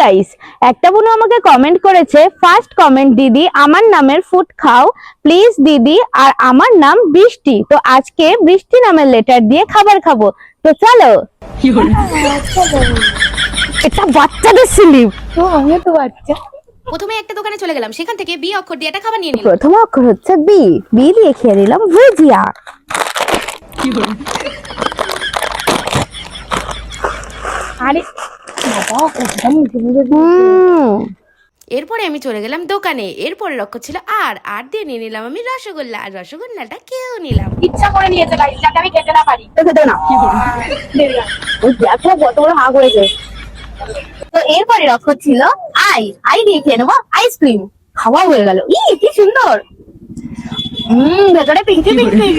Guys, একটা বোন আমাকে কমেন্ট করেছে, ফার্স্ট কমেন্ট, দিদি আমার নামের ফুড খাও প্লিজ দিদি, আর আমার নাম বৃষ্টি, তো আজকে বৃষ্টি নামের লেটার দিয়ে খাবার খাবো, তো চলো। এটা বাচ্চাদের স্লিপ। তো আমিও তো বাচ্চা। প্রথমে একটা দোকানে চলে গেলাম, সেখান থেকে বি অক্ষর দিয়ে একটা খাবার নিয়ে নিলাম। প্রথম অক্ষর হচ্ছে বি, বি দিয়ে খেয়ে নিলাম ভুজিয়া। আরে বাবা কতটা মুখে মুখে এরপরে আমি চলে গেলাম দোকানে, এরপরের অক্ষর ছিল আর, আর দিয়ে নিয়ে নিলাম আমি রসগোল্লা, আর রসগোল্লাটা খেয়েও নিলাম। ইচ্ছা করে নিয়েছে গাইস, যাতে আমি খেতে না পারি। তো খেতে না, ওই দেখো কত বড় হাঁ করেছে। তো এরপরের অক্ষর ছিল আই, আই দিয়ে খেয়ে নেবো আইসক্রিম। খাওয়া হয়ে গেল, ই কি সুন্দর, ভেতরে পিঙ্কি পিঙ্কি।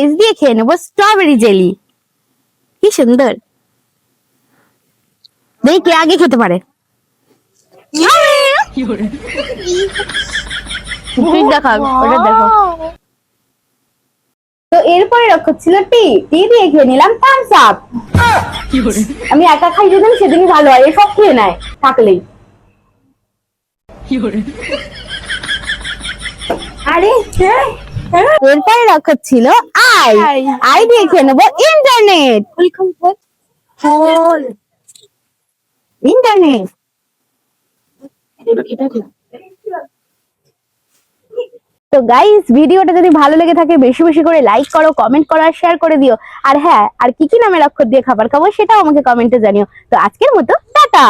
এস দিয়ে খেয়ে নেবো স্ট্রবেরি জেলি, কি সুন্দর। দেখি কে আগে খেতে পারে। তুই দেখা, ওটা দেখো। তো এরপরে অক্ষর ছিল টি, টি দিয়ে খেয়ে নিলাম থামস আপ। আমি একা খাই যেদিন সেদিনই ভালো হয়, এসব খেয়ে নেয় থাকলেই। আরে এরপরে অক্ষর ছিল আই, আই দিয়ে খেয়ে নেবো ইন্টারনেট। ইন্টারনেট। তো গাইস, ভিডিওটা যদি ভালো লেগে থাকে বেশি বেশি করে লাইক করো, কমেন্ট করো আর শেয়ার করে দিও। আর হ্যাঁ, আর কি কি নামের অক্ষর দিয়ে খাবার খাবো সেটাও আমাকে কমেন্টে জানিও। তো আজকের মতো টাটা।